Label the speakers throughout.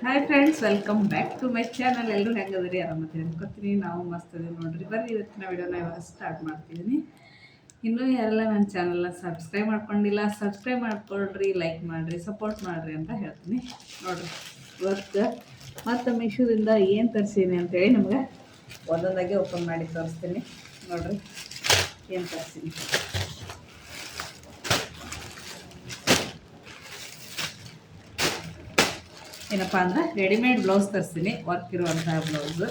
Speaker 1: Hi friends, welcome back to my channel. ಎಲ್ಲರೂ ಹೆಂಗದ್ರಿ? ಆರಾಮದಿರಿ ಅನ್ಕೋತೀನಿ. ನಾವು ಮಸ್ತ್ ಅದೀವಿ ನೋಡ್ರಿ. ಬರ್ರಿ, ಇವತ್ತಿನ ವಿಡಿಯೋನ ಇವಾಗ ಸ್ಟಾರ್ಟ್ ಮಾಡ್ತಿದ್ದೀನಿ. ಇನ್ನೂ ಯಾರೆಲ್ಲ ನನ್ನ ಚಾನಲ್ನ ಸಬ್ಸ್ಕ್ರೈಬ್ ಮಾಡ್ಕೊಂಡಿಲ್ಲ, ಸಬ್ಸ್ಕ್ರೈಬ್ ಮಾಡ್ಕೊಳ್ರಿ, ಲೈಕ್ ಮಾಡಿರಿ, ಸಪೋರ್ಟ್ ಮಾಡಿರಿ ಅಂತ ಹೇಳ್ತೀನಿ. ನೋಡಿರಿ, ಇವತ್ತು ಮತ್ತು ಮೀಶೋದಿಂದ ಏನು ತರಿಸೀನಿ ಅಂತೇಳಿ ನಮ್ಗೆ ಒಂದೊಂದಾಗೆ ಓಪನ್ ಮಾಡಿ ತೋರಿಸ್ತೀನಿ. ನೋಡಿರಿ ಏನು ತರಿಸೀನಿ. ಏನಪ್ಪ ಅಂದ್ರೆ ರೆಡಿಮೇಡ್ ಬ್ಲೌಸ್ ತರಿಸ್ತೀನಿ, ವರ್ಕ್ ಇರುವಂತಹ ಬ್ಲೌಸು.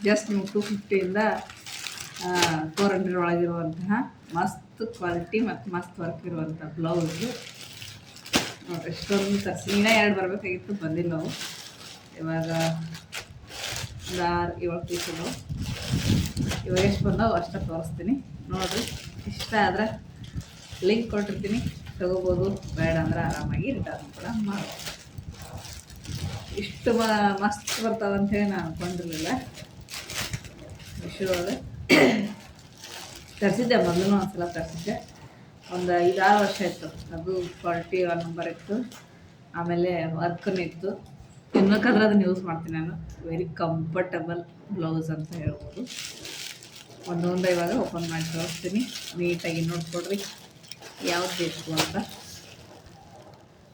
Speaker 1: ಜಸ್ಟ್ ನಿಮ್ಗೆ 250ಇಂದ 400 ಒಳಗಿರುವಂತಹ ಮಸ್ತ್ ಕ್ವಾಲಿಟಿ ಮತ್ತು ಮಸ್ತ್ ವರ್ಕ್ ಇರುವಂಥ ಬ್ಲೌಸು ನೋಡಿರಿ. ಎಷ್ಟೊಂದು ತರಿಸ್ತೀನಿ. ಇನ್ನೂ 2 ಬರಬೇಕಾಗಿತ್ತು, ಬಂದಿಲ್ಲ ನಾವು. ಇವಾಗ ಒಂದು 6-7 ಪೀಸು ಇವಾಗ ಎಷ್ಟು ಬಂದವು ಅಷ್ಟೇ ತೋರಿಸ್ತೀನಿ. ನೋಡಿರಿ, ಇಷ್ಟ ಆದರೆ ಲಿಂಕ್ ಕೊಟ್ಟಿರ್ತೀನಿ, ತೊಗೋಬೋದು. ಬೇಡ ಅಂದ್ರೆ ಆರಾಮಾಗಿ ರಿಟರ್ನ್ ಕೂಡ ಮಾಡ್ಬೋದು. ಇಷ್ಟು ಮಸ್ತ್ ಬರ್ತಾವಂತೇಳಿ ನಾನು ಅಂದ್ಕೊಂಡಿರಲಿಲ್ಲ. ಮೀಶೋದಾಗ ತರಿಸಿದ್ದೆ, ಮೊದಲು ಒಂದ್ಸಲ ತರಿಸಿದ್ದೆ. ಒಂದು 5-6 ವರ್ಷ ಇತ್ತು. ಅದು ಕ್ವಾಲಿಟಿ 1 ನಂಬರ್ ಇತ್ತು. ಆಮೇಲೆ ವರ್ಕನ್ನು ಇತ್ತು. ತಿನ್ಬೇಕಾದ್ರೆ ಅದನ್ನು ಯೂಸ್ ಮಾಡ್ತೀನಿ ನಾನು. ವೆರಿ ಕಂಫರ್ಟಬಲ್ ಬ್ಲೌಸ್ ಅಂತ ಹೇಳ್ಬೋದು. ಒಂದೊಂದು ಇವಾಗ ಓಪನ್ ಮಾಡಿ ತೋರಿಸ್ತೀನಿ. ನೀಟಾಗಿ ನೋಡ್ಕೊಡ್ರಿ ಯಾವ್ದು ಬೇಕು ಅಂತ.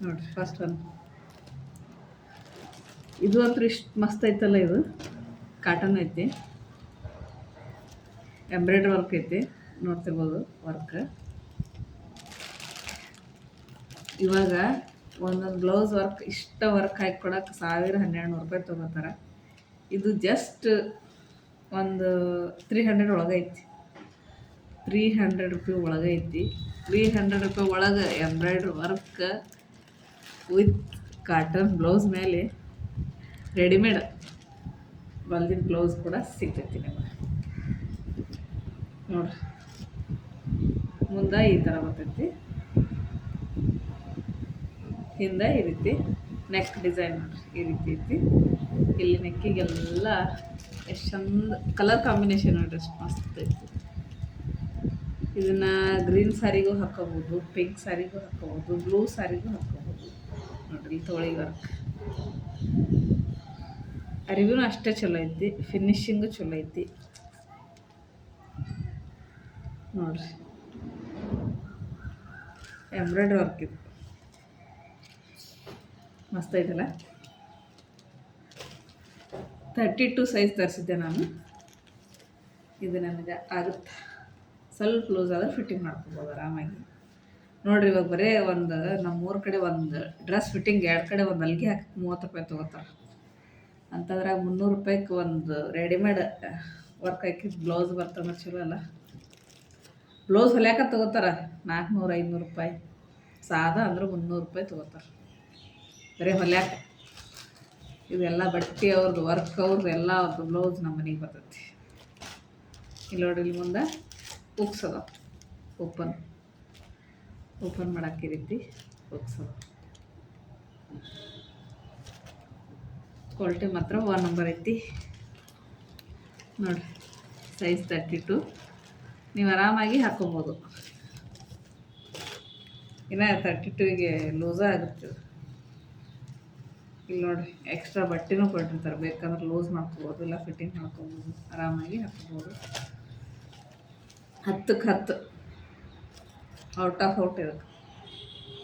Speaker 1: ನೋಡಿರಿ, ಫಸ್ಟ್ ಒಂದು ಇದು ಅಂತೂ ಇಷ್ಟು ಮಸ್ತ್ ಐತಲ್ಲ. ಇದು ಕಾಟನ್ ಐತಿ, ಎಂಬ್ರಾಯ್ಡ್ರಿ ವರ್ಕ್ ಐತಿ, ನೋಡ್ತಿರ್ಬೋದು ವರ್ಕ್. ಇವಾಗ ಒಂದೊಂದು ಬ್ಲೌಸ್ ವರ್ಕ್ ಇಷ್ಟ ವರ್ಕ್ ಹಾಕಿಕೊಡಕ್ಕೆ 1000-1200 ರೂಪಾಯಿ ತೊಗೋತಾರೆ. ಇದು ಜಸ್ಟ್ ಒಂದು 300 ಒಳಗೈತಿ. 300 ರೂಪಾಯಿ ಒಳಗೈತಿ. 300 ರೂಪಾಯಿ ಒಳಗೆ embroidery work with cotton blouse ಮೇಲೆ ರೆಡಿಮೇಡ್ ಹೊಲ್ದಿನ ಬ್ಲೌಸ್ ಕೂಡ ಸಿಗ್ತೈತಿ ನಿಮಗೆ. ನೋಡಿರಿ, ಮುಂದೆ ಈ ಥರ ಬರ್ತೈತಿ, ಹಿಂದೆ ಈ ರೀತಿ ನೆಕ್ ಡಿಸೈನ್ ನೋಡಿರಿ, ಈ ರೀತಿ ಐತಿ. ಇಲ್ಲಿ ನೆಕ್ಕಿಗೆಲ್ಲ ಎಷ್ಟು ಚಂದ ಕಲರ್ ಕಾಂಬಿನೇಷನ್ ನೋಡಿರಿ, ಎಷ್ಟು ಮಸ್ತ್ ಐತಿ. ಇದನ್ನು ಗ್ರೀನ್ ಸ್ಯಾರಿಗೂ ಹಾಕೋಬೋದು, ಪಿಂಕ್ ಸ್ಯಾರಿಗೂ ಹಾಕೋಬೋದು, ಬ್ಲೂ ಸ್ಯಾರಿಗೂ ಹಾಕೋಬೋದು. ನೋಡಿರಿ, ತೋಳಿಗೆ ವರ್ಕ್. ಅರಿವಿನೂ ಅಷ್ಟೇ ಚಲೋ ಐತಿ, ಫಿನಿಶಿಂಗು ಚಲೋ ಐತಿ. ನೋಡಿರಿ, ಎಂಬ್ರಾಯ್ಡ್ರಿ ವರ್ಕ್ ಇದು ಮಸ್ತ್ ಐತಲ್ಲ. 32 ಸೈಜ್ ತರಿಸಿದ್ದೆ ನಾನು. ಇದು ನನಗೆ ಆಗುತ್ತೆ. ಸ್ವಲ್ಪ ಲೂಸ್ ಆದರೆ ಫಿಟ್ಟಿಂಗ್ ಮಾಡ್ಕೊಬೋದು ಆರಾಮಾಗಿ. ನೋಡಿರಿ, ಇವಾಗ ಬರೀ ಒಂದು ನಮ್ಮೂರ ಕಡೆ ಒಂದು ಡ್ರೆಸ್ ಫಿಟ್ಟಿಂಗ್ 2 ಕಡೆ ಒಂದು ಅಲ್ಗೆ ಹಾಕಿ 30 ರೂಪಾಯಿ ತೊಗೋತಾರೆ. ಅಂತಂದ್ರೆ 300 ರೂಪಾಯಿಗೆ ಒಂದು ರೆಡಿಮೇಡ್ ವರ್ಕ್ ಹಾಕಿದ್ದು ಬ್ಲೌಸ್ ಬರ್ತಂದ್ರೆ ಚಲೋ ಅಲ್ಲ. ಬ್ಲೌಸ್ ಹೊಲ್ಯಾಕ ತೊಗೋತಾರೆ 400-500 ರೂಪಾಯಿ. ಸಾದಾ ಅಂದ್ರೆ 300 ರೂಪಾಯಿ ತೊಗೋತಾರೆ ಬರೀ ಹೊಲ್ಯಾಕ. ಇದೆಲ್ಲ ಬಟ್ಟೆ ಅವ್ರದ್ದು, ವರ್ಕ್ ಅವ್ರದ್ದು ಎಲ್ಲ ಅವ್ರದ್ದು ಬ್ಲೌಸ್ ನಮ್ಮ ಮನೆಗೆ ಬರ್ತೈತಿ. ಇಲ್ಲಿ ನೋಡ್ರಿ, ಇಲ್ಲಿ ಮುಂದೆ ಹುಕ್ಸ್ ಅದ, ಓಪನ್ ಮಾಡಕ್ಕೆ ಈ ರೀತಿ ಹುಕ್ಸ್ ಅದ. ಕ್ವಾಲಿಟಿ ಮಾತ್ರ 1 ನಂಬರ್ ಐತಿ. ನೋಡಿರಿ, ಸೈಜ್ 32. ನೀವು ಆರಾಮಾಗಿ ಹಾಕ್ಕೊಬೋದು. ಇನ್ನು 32ಗೆ ಲೂಸ ಆಗುತ್ತೆ. ಇಲ್ಲಿ ನೋಡಿರಿ, ಎಕ್ಸ್ಟ್ರಾ ಬಟ್ಟೆನೂ ಕೊಟ್ಟಿರ್ತಾರೆ, ಬೇಕಂದ್ರೆ ಲೂಸ್ ಮಾಡ್ಕೊಬೋದು, ಇಲ್ಲ ಫಿಟ್ಟಿಂಗ್ ಮಾಡ್ಕೊಬೋದು, ಆರಾಮಾಗಿ ಹಾಕ್ಕೊಬೋದು. 10ಕ್ಕೆ 10 ಔಟ್ ಆಫ್ ಔಟ್ ಇದಕ್ಕೆ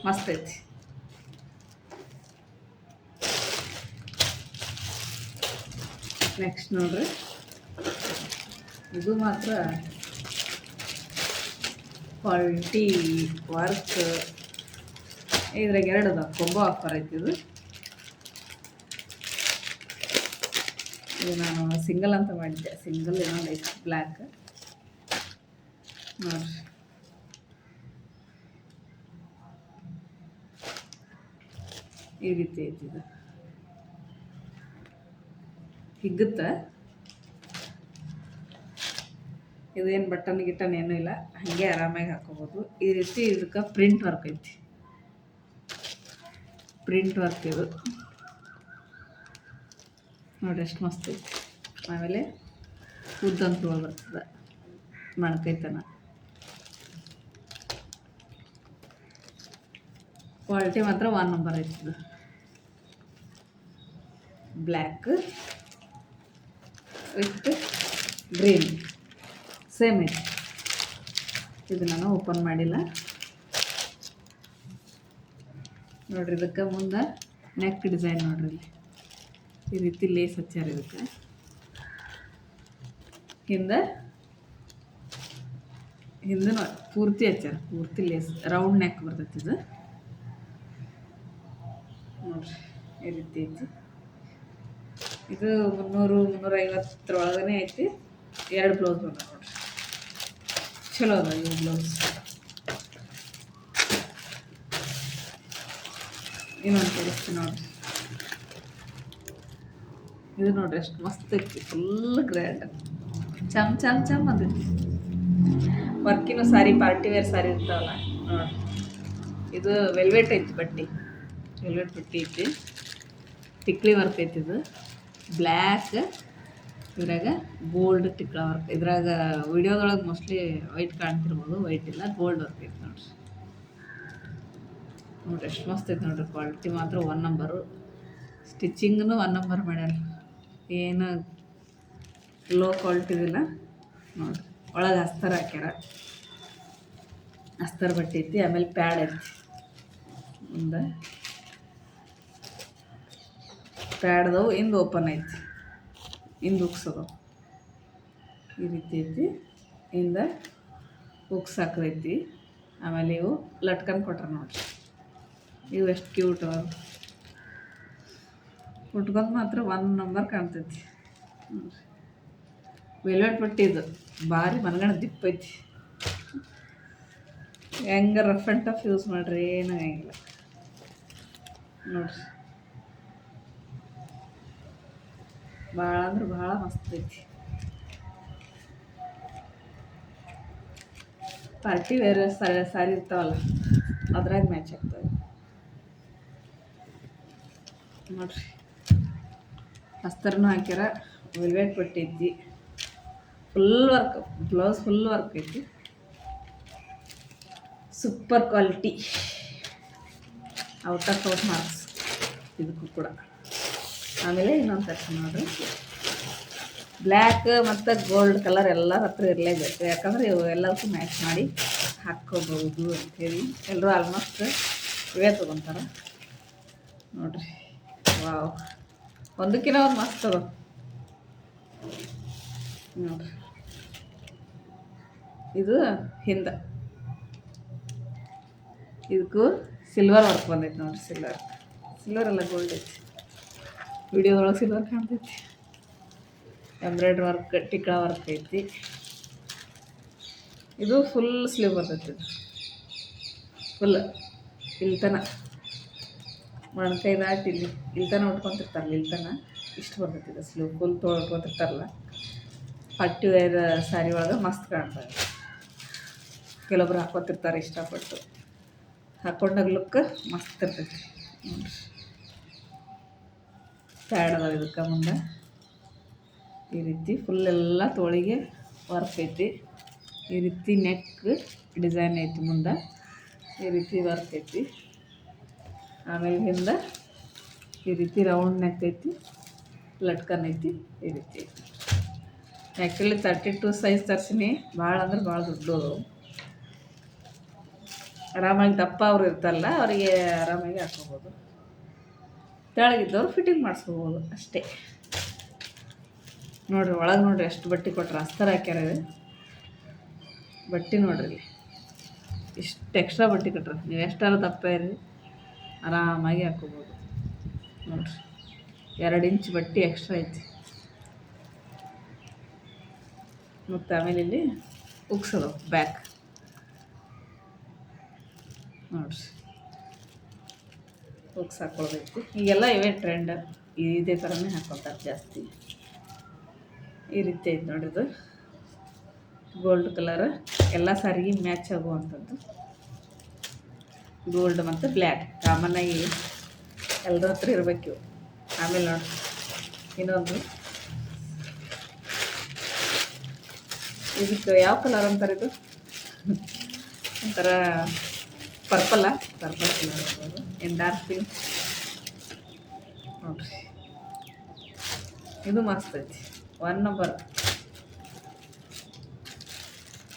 Speaker 1: ಮಸ್ತ್ ಐತಿ. ನೆಕ್ಸ್ಟ್ ನೋಡ್ರಿ, ಇದು ಮಾತ್ರ ಕ್ವಾಲಿಟಿ ವರ್ಕ್. ಇದ್ರಾಗ 2 ಅದ, ಕೊಂಬೋ ಆಫರ್ ಐತಿ. ಇದು ನಾನು ಸಿಂಗಲ್ ಅಂತ ಮಾಡಿದ್ದೆ, ಸಿಂಗಲ್ ಇನ್ನೊಂದು ಐತಿ ಬ್ಲ್ಯಾಕ್. ನೋಡಿರಿ, ಈ ರೀತಿ ಐತಿ. ಇದು ಹಿಗ್ಗುತ್ತೆ. ಇದೇನು ಬಟನ್ ಗಿಟನ್ ಏನೂ ಇಲ್ಲ, ಹಾಗೆ ಆರಾಮಾಗಿ ಹಾಕೋಬೋದು. ಈ ರೀತಿ ಇದಕ್ಕೆ ಪ್ರಿಂಟ್ ವರ್ಕ್ ಐತಿ, ಪ್ರಿಂಟ್ ವರ್ಕ್ ಇದು ನೋಡಿ ಎಷ್ಟು ಮಸ್ತ್ ಐತಿ. ಆಮೇಲೆ ಉದ್ದಂತೂ ಬರ್ತದೆ ಮಣ್ಕೈತನ. ಕ್ವಾಲಿಟಿ ಮಾತ್ರ 1 ನಂಬರ್ ಐತಿ. ಬ್ಲ್ಯಾಕ್ ವಿತ್ ಗ್ರೀನ್ ಸೇಮ್ ಐತಿ. ಇದು ನಾನು ಓಪನ್ ಮಾಡಿಲ್ಲ ನೋಡ್ರಿ. ಇದಕ್ಕೆ ಮುಂದೆ ನೆಕ್ ಡಿಸೈನ್ ನೋಡ್ರಿ, ಇಲ್ಲಿ ಈ ರೀತಿ ಲೇಸ್ ಹಚ್ಚಾರ. ಇದಕ್ಕೆ ಹಿಂದೆ ಪೂರ್ತಿ ಹಚ್ಚಾರ, ಪೂರ್ತಿ ಲೇಸ್ ರೌಂಡ್ ನೆಕ್ ಬರ್ತೈತಿ. ಇದು ನೋಡ್ರಿ ಈ ರೀತಿ ಐತಿ. ಇದು 300-350 ಒಳಗನೆ ಐತಿ. 2 ಬ್ಲೌಸ್ ಬಂದ ನೋಡ್ರಿ, ಚಲೋ ಅದ ಈ ಬ್ಲೌಸ್. ಇನ್ನೊಂದು ತೋರಿಸ್ತೀನಿ ನೋಡ್ರಿ. ಇದು ನೋಡ್ರಿ ಎಷ್ಟು ಮಸ್ತ್ ಐತಿ, ಫುಲ್ ಗ್ರ್ಯಾಂಡ್, ಚಮ್ ಅಂತೈತಿ. ವರ್ಕಿನ ಸಾರಿ, ಪಾರ್ಟಿ ವೇರ್ ಸಾರಿ ಇರ್ತಾವಲ್ಲ ನೋಡ್ರಿ. ಇದು ವೆಲ್ವೆಟ್ ಐತಿ ಬಟ್ಟೆ, ವೆಲ್ವೆಟ್ ಬಟ್ಟೆ ಐತಿ, ಟಿಕ್ಲಿ ವರ್ಕ್ ಐತಿ. ಇದು ಬ್ಲ್ಯಾಕ್, ಇದ್ರಾಗ ಗೋಲ್ಡ್ ಟಿಕ್ಲ ವರ್ಕ್. ಇದ್ರಾಗ ವಿಡಿಯೋದೊಳಗೆ ಮೋಸ್ಟ್ಲಿ ವೈಟ್ ಕಾಣ್ತಿರ್ಬೋದು, ವೈಟ್ ಇಲ್ಲ, ಗೋಲ್ಡ್ ವರ್ಕ್ ಐತಿ ನೋಡ್ರಿ. ನೋಡ್ರಿ ಎಷ್ಟು ಮಸ್ತ್ ಐತೆ ನೋಡ್ರಿ. ಕ್ವಾಲಿಟಿ ಮಾತ್ರ 1 ನಂಬರು. ಸ್ಟಿಚಿಂಗ್ನು 1 ನಂಬರ್ ಮಾಡ್ಯಾರ, ಏನು ಲೋ ಕ್ವಾಲಿಟಿದಿಲ್ಲ ನೋಡ್ರಿ. ಒಳಗೆ ಅಸ್ತರ ಹಾಕ್ಯಾರ, ಅಸ್ತರ ಬಟ್ಟೆ ಐತಿ. ಆಮೇಲೆ ಪ್ಯಾಡ್ ಐತಿ, ಮುಂದೆ ಪ್ಯಾಡ್ದವು ಹಿಂದೆ ಓಪನ್ ಐತಿ, ಹಿಂದೆ ಉಕ್ಸೋದವು ಈ ರೀತಿ ಐತಿ. ಹಿಂದೆ ಉಕ್ಸ್ ಹಾಕದೈತಿ. ಆಮೇಲೆ ಇವು ಲಟ್ಕನ್ ಕೊಟ್ರ ನೋಡ್ರಿ. ಇವು ಎಷ್ಟು ಕ್ಯೂಟ್ ಅವ, ಉಟ್ಕೊಂಡು ಮಾತ್ರ 1 ನಂಬರ್ ಕಾಣ್ತೈತಿ ನೋಡ್ರಿ. ವೆಲ್ವೆಟ್ ಬಟ್ಟೆ ಇದು ಭಾರಿ ಮನಗಣ ದಿಪ್ಪ ಐತಿ. ಹೆಂಗೆ ರಫ್ ಆ್ಯಂಡ್ ಟಫ್ ಯೂಸ್ ಮಾಡ್ರಿ, ಏನೂ ಆಗಿಲ್ಲ ನೋಡ್ರಿ. ಭಾಳ ಅಂದ್ರೆ ಭಾಳ ಮಸ್ತ್ ಐತಿ. ಪಾರ್ಟಿ ವೇರ್ ಸಾರಿ ಇರ್ತಾವಲ್ಲ ಅದ್ರಾಗ ಮ್ಯಾಚ್ ಆಗ್ತವೆ ನೋಡ್ರಿ. ಅಸ್ತರ್ನೂ ಹಾಕ್ಯಾರ, ವೆಲ್ವೆಟ್ ಬಟ್ಟೆ ಐತಿ, full work, blouse full work ಐತಿ. Super quality, out of marks ಇದಕ್ಕೂ ಕೂಡ. ಆಮೇಲೆ ಇನ್ನೊಂದು ತರ್ತೀನಿ ನೋಡ್ರಿ. ಬ್ಲ್ಯಾಕ್ ಮತ್ತು ಗೋಲ್ಡ್ ಕಲರ್ ಎಲ್ಲರ ಹತ್ರ ಇರಲೇಬೇಕು, ಯಾಕಂದರೆ ಇವು ಎಲ್ಲದಕ್ಕೂ ಮ್ಯಾಚ್ ಮಾಡಿ ಹಾಕ್ಕೋಬಹುದು ಅಂಥೇಳಿ ಎಲ್ಲರೂ ಆಲ್ಮೋಸ್ಟ್ ಇವೇ ತೊಗೊತಾರೆ ನೋಡ್ರಿ. ವಾವ್, ಒಂದಕ್ಕಿಂತ ಒಂದು ಮಸ್ತ್ ಅದ ನೋಡ್ರಿ. ಇದು ಹಿಂದೆ ಇದಕ್ಕೂ ಸಿಲ್ವರ್ ವರ್ಕ್ ಬಂದೈತಿ ನೋಡ್ರಿ. ಸಿಲ್ವರ್ ಎಲ್ಲ ಗೋಲ್ಡ್ ಐತಿ, ವಿಡಿಯೋದೊಳಗೆ ಸಿಲ್ವರ್ ಕಾಣ್ತೈತಿ. ಎಂಬ್ರಾಯ್ಡ್ರಿ ವರ್ಕ್, ಟಿಕ್ಳ ವರ್ಕ್ ಐತಿ. ಇದು ಫುಲ್ ಸ್ಲೀವ್ ಬರ್ತೈತಿ. ಇದು ಫುಲ್ ಇಲ್ಲಿ ತನ ಮೊಣಕೈ ದಾಟಿ ಇಲ್ಲಿ ತನ ಉಟ್ಕೊತಿರ್ತಾರಲ್ಲ, ಇಲ್ಲಿ ತನ ಇಷ್ಟು ಬರ್ತೈತಿ. ಇದು ಸ್ಲೀವ್ ಫುಲ್ ಉಟ್ಕೊತಿರ್ತಾರಲ್ಲ, ಪಾರ್ಟಿ ವೇರ್ ಸ್ಯಾರಿ ಒಳಗೆ ಮಸ್ತ್ ಕಾಣ್ತದೆ. ಕೆಲವೊಬ್ರು ಹಾಕ್ಕೊತಿರ್ತಾರೆ ಇಷ್ಟಪಟ್ಟು, ಹಾಕ್ಕೊಂಡಾಗ ಲುಕ್ ಮಸ್ತ್ ಇರ್ತೈತಿ ನೋಡ್ರಿ. ಪ್ಯಾಡ್ ಅದಾವ ಇದಕ್ಕೆ ಮುಂದೆ ಈ ರೀತಿ ಫುಲ್ ಎಲ್ಲ ತೋಳಿಗೆ ವರ್ಕ್ ಐತಿ. ಈ ರೀತಿ ನೆಕ್ ಡಿಸೈನ್ ಐತಿ, ಮುಂದೆ ಈ ರೀತಿ ವರ್ಕ್ ಐತಿ. ಆಮೇಲೆ ಹಿಂದೆ ಈ ರೀತಿ ರೌಂಡ್ ನೆಕ್ ಐತಿ, ಲಟ್ಕನ್ ಐತಿ ಈ ರೀತಿ ಐತಿ. ಆ್ಯಕ್ಚುಲಿ 32 ಸೈಜ್ ತರಿಸಿನಿ. ಭಾಳ ಅಂದ್ರೆ ಭಾಳ ದೊಡ್ಡದು. ಆರಾಮಾಗಿ ದಪ್ಪ ಅವ್ರು ಇರ್ತಾರಲ್ಲ, ಅವರಿಗೆ ಆರಾಮಾಗಿ ಹಾಕ್ಕೋಬೋದು. ತೆಳಗಿದ್ದವ್ರು ಫಿಟ್ಟಿಂಗ್ ಮಾಡಿಸ್ಕೋಬೋದು ಅಷ್ಟೇ ನೋಡ್ರಿ. ಒಳಗೆ ನೋಡ್ರಿ ಎಷ್ಟು ಬಟ್ಟೆ ಕೊಟ್ರೆ, ಅಸ್ತರ ಹಾಕ್ಯಾರ. ಬಟ್ಟೆ ನೋಡ್ರಿ, ಇಷ್ಟು ಎಕ್ಸ್ಟ್ರಾ ಬಟ್ಟೆ ಕೊಟ್ರೆ ನೀವು ಎಷ್ಟಾರ ದಪ್ಪ ಇರಿ ಆರಾಮಾಗಿ ಹಾಕ್ಕೋಬೋದು ನೋಡ್ರಿ. 2 ಇಂಚ್ ಬಟ್ಟೆ ಎಕ್ಸ್ಟ್ರಾ ಐತಿ. ಮತ್ತು ಆಮೇಲೆ ಇಲ್ಲಿ ಉಕ್ಸೋದು ಬ್ಯಾಕ್ ನೋಡ್ರಿ, ಉಕ್ಸ್ ಹಾಕ್ಕೊಳ್ಬೇಕು. ಈಗೆಲ್ಲ ಇವೇ ಟ್ರೆಂಡ್, ಇದೇ ಥರನೇ ಹಾಕ್ಕೊತಾರೆ ಜಾಸ್ತಿ. ಈ ರೀತಿ ಐತೆ ನೋಡ್ರಿ. ಇದು ಗೋಲ್ಡ್ ಕಲರ್, ಎಲ್ಲ ಸಾರಿಗೆ ಮ್ಯಾಚ್ ಆಗುವಂಥದ್ದು. ಗೋಲ್ಡ್ ಮತ್ತು ಬ್ಲ್ಯಾಕ್ ಕಾಮನ್ನಾಗಿ ಎಲ್ಲರ ಹತ್ರ ಇರಬೇಕು. ಆಮೇಲೆ ನೋಡಿ ಇನ್ನೊಂದು, ಇದಕ್ಕೆ ಯಾವ ಕಲರ್ ಅಂತಾರೆ? ಇದು ಒಂಥರ ಪರ್ಪಲ್ ಕಲರ್ ಇರ್ಬೋದು, ಏನು ಡಾರ್ಕ್ ಪಿಂಕ್ ನೋಡ್ರಿ. ಇದು ಮಸ್ತ್ ಐತಿ, 1 ನಂಬರ್.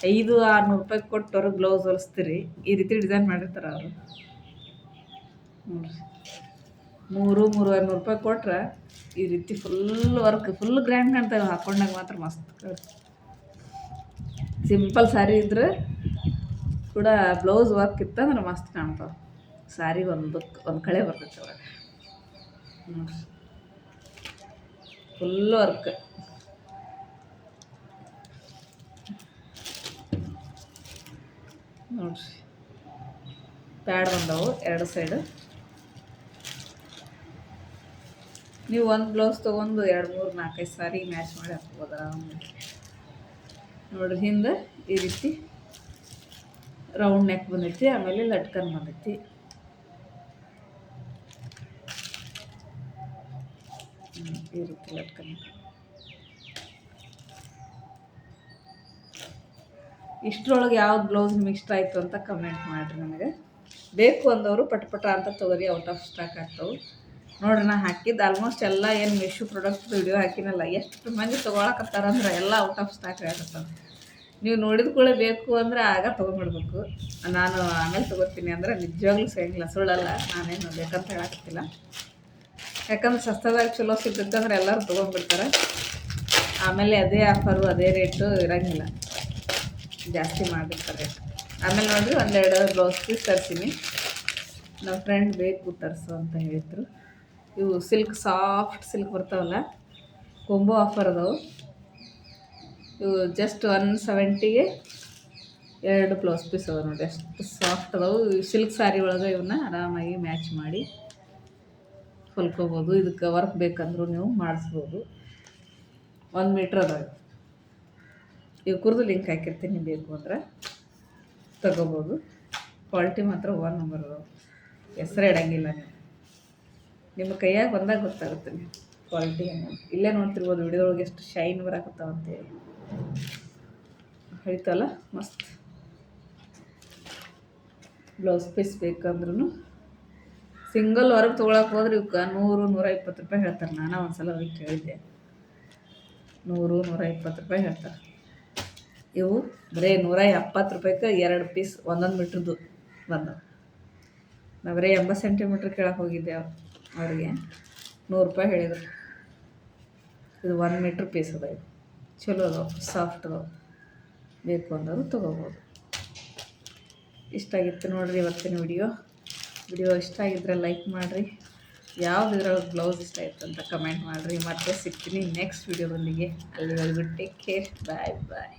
Speaker 1: 500-600 ರೂಪಾಯಿ ಕೊಟ್ಟವ್ರು ಬ್ಲೌಸ್ ಹೊಲಿಸ್ತೀರಿ, ಈ ರೀತಿ ಡಿಸೈನ್ ಮಾಡಿರ್ತಾರೆ ಅವರು. ನೋಡಿರಿ 300-350 ರೂಪಾಯಿ ಕೊಟ್ರೆ ಈ ರೀತಿ ಫುಲ್ ವರ್ಕ್, ಫುಲ್ ಗ್ರ್ಯಾಂಡ್ ಕಾಣ್ತಾವೆ. ಹಾಕೊಂಡಾಗ ಮಾತ್ರ ಮಸ್ತ್. ಸಿಂಪಲ್ ಸ್ಯಾರಿ ಇದ್ರೆ ಕೂಡ ಬ್ಲೌಸ್ ವರ್ಕ್ ಇತ್ತಂದ್ರೆ ಮಸ್ತ್ ಕಾಣ್ತಾವೆ. ಸ್ಯಾರಿಗೆ ಒಂದು ಕಳೆ ಬರ್ತೈತೆ ಅವಾಗ. ನೋಡಿರಿ ಫುಲ್ ವರ್ಕ್. ನೋಡಿರಿ ಪ್ಯಾಡ್ ಬಂದವು 2 ಸೈಡ್. ನೀವು ಒಂದು ಬ್ಲೌಸ್ ತೊಗೊಂಡು 2-3-4-5 ಸಾರಿ ಮ್ಯಾಚ್ ಮಾಡಿ ಹಾಕ್ಬೋದು ಆರಾಮಾಗಿ. ನೋಡಿರಿ ಹಿಂದೆ ಈ ರೀತಿ ರೌಂಡ್ ನೆಕ್ ಬಂದೈತಿ, ಆಮೇಲೆ ಲಟ್ಕನ್ ಬಂದೈತಿ. ಈ ರೀತಿ ಲಟ್ಕನ್. ಇಷ್ಟರೊಳಗೆ ಯಾವ್ದು ಬ್ಲೌಸ್ ನಿಮಗೆ ಇಷ್ಟ ಆಯಿತು ಅಂತ ಕಮೆಂಟ್ ಮಾಡಿರಿ. ನನಗೆ ಬೇಕು ಅಂದವರು ಪಟ ಅಂತ ತೊಗೊರಿ, ಔಟ್ ಆಫ್ ಸ್ಟಾಕ್ ಆಗ್ತಾವೆ. ನೋಡ್ರಿ ನಾ ಹಾಕಿದ್ದು ಆಲ್ಮೋಸ್ಟ್ ಎಲ್ಲ ಏನು ಮಿಶೋ ಪ್ರಾಡಕ್ಟ್ ವಿಡಿಯೋ ಹಾಕಿನಲ್ಲ, ಎಷ್ಟು ಮಂದಿ ತೊಗೊಳಕತ್ತಾರಂದ್ರೆ ಎಲ್ಲ ಔಟ್ ಆಫ್ ಸ್ಟಾಕ್ ಆಗತ್ತದ. ನೀವು ನೋಡಿದ ಕೂಡ ಬೇಕು ಅಂದರೆ ಆಗ ತೊಗೊಂಡ್ಬಿಡ್ಬೇಕು. ನಾನು ಆಮೇಲೆ ತೊಗೋತೀನಿ ಅಂದರೆ ನಿಜವಾಗ್ಲೂ ಸಿಗಂಗಿಲ್ಲ, ಸುಳ್ಳಲ್ಲ. ನಾನೇನು ಬೇಕಂತ ಹೇಳಕತ್ತಿಲ್ಲ. ಯಾಕಂದ್ರೆ ಸಸ್ತದಾಗ ಚಲೋ ಸಿಗ್ತೈತೆ ಅಂದ್ರೆ ಎಲ್ಲರೂ ತೊಗೊಂಡ್ಬಿಡ್ತಾರೆ. ಆಮೇಲೆ ಅದೇ ಆಫರು ಅದೇ ರೇಟು ಇರೋಂಗಿಲ್ಲ, ಜಾಸ್ತಿ ಮಾಡಿರ್ತಾರೆ. ಆಮೇಲೆ ನೋಡಿರಿ 1-2 ಬ್ಲೌಸ್ ಪೀಸ್ ತರಿಸೀನಿ. ನಮ್ಮ ಫ್ರೆಂಡ್ ಬೇಕು ತರಿಸು ಅಂತ ಹೇಳಿದ್ರು. ಇವು ಸಿಲ್ಕ್, ಸಾಫ್ಟ್ ಸಿಲ್ಕ್ ಬರ್ತಾವಲ್ಲ, ಕೊಂಬೋ ಆಫರ್ ಅದಾವು. ಇವು ಜಸ್ಟ್ 170ಗೆ 2 ಬ್ಲೌಸ್ ಪೀಸ್ ಅದಾವೆ ನೋಡಿ, ಎಷ್ಟು ಸಾಫ್ಟ್ ಅದಾವು. ಸಿಲ್ಕ್ ಸ್ಯಾರಿ ಒಳಗೆ ಇವನ್ನ ಆರಾಮಾಗಿ ಮ್ಯಾಚ್ ಮಾಡಿ ಹೊಲ್ಕೋಬೋದು. ಇದಕ್ಕೆ ವರ್ಕ್ ಬೇಕಂದ್ರೂ ನೀವು ಮಾಡಿಸ್ಬೋದು. 1 ಮೀಟ್ರ್ ಅದಾವೆ. ಇವು ಕುರ್ದು ಲಿಂಕ್ ಹಾಕಿರ್ತೀನಿ, ಬೇಕು ಅಂದ್ರೆ ತಗೋಬೋದು. ಕ್ವಾಲಿಟಿ ಮಾತ್ರ 1 ನಂಬರ್ ಅದಾವೆ, ಹೆಸರು ಇಡಂಗಿಲ್ಲ. ನಿಮ್ಮ ಕೈಯಾಗ ಬಂದಾಗ ಗೊತ್ತಾಗುತ್ತೆ ನೀವು ಕ್ವಾಲಿಟಿ ಹೆಂಗೆ. ಇಲ್ಲೇ ನೋಡ್ತಿರ್ಬೋದು ವಿಡಿಯೋದೊಳಗೆ ಎಷ್ಟು ಶೈನ್ ಬರಾಕತ್ತಾವಂತೇಳಿ. ಹೇಳ್ತಲ್ಲ ಮಸ್ತ್. ಬ್ಲೌಸ್ ಪೀಸ್ ಬೇಕಂದ್ರೂ ಸಿಂಗಲ್ ಹೊರಗೆ ತೊಗೊಳಕ್ಕೆ ಹೋದ್ರೆ ಇವಕ್ಕೆ 100-120 ರೂಪಾಯಿ ಹೇಳ್ತಾರೆ. ನಾನು ಒಂದು ಸಲ ಹೋಗಿ ಕೇಳಿದ್ದೆ, 100-120 ರೂಪಾಯಿ ಹೇಳ್ತಾರೆ. ಇವು ಬರೀ 170 ರೂಪಾಯಿಗೆ 2 ಪೀಸ್ 1 ಮೀಟ್ರದ್ದು ಬಂದವು. ನಾವು ಬರೀ 80 ಸೆಂಟಿಮೀಟ್ರ್ ಕೇಳಕ್ಕೆ ಹೋಗಿದ್ದೆ, ಅವ್ರಿಗೆ 100 ರೂಪಾಯಿ ಹೇಳಿದರು. ಇದು 1 ಮೀಟ್ರ್ ಪೀಸ್ ಅದ. ಇದು ಚಲೋ ಅದಾವೆ, ಸಾಫ್ಟ್ ಅದಾವೆ. ಬೇಕು ಅಂದವರು ತೊಗೋಬೋದು. ಇಷ್ಟ ಆಗಿತ್ತು ನೋಡಿರಿ ಇವತ್ತಿನ ವಿಡಿಯೋ ಇಷ್ಟ ಆಗಿದ್ರೆ ಲೈಕ್ ಮಾಡಿರಿ. ಯಾವ್ದು ಇದ್ರೊಳಗೆ ಬ್ಲೌಸ್ ಇಷ್ಟ ಆಯಿತು ಅಂತ ಕಮೆಂಟ್ ಮಾಡಿರಿ. ಮತ್ತೆ ಸಿಗ್ತೀನಿ ನೆಕ್ಸ್ಟ್ ವಿಡಿಯೋದೊಂದಿಗೆ. ಅಲ್ಲಿವರೆಗೂ ಟೇಕ್ ಕೇರ್, ಬಾಯ್.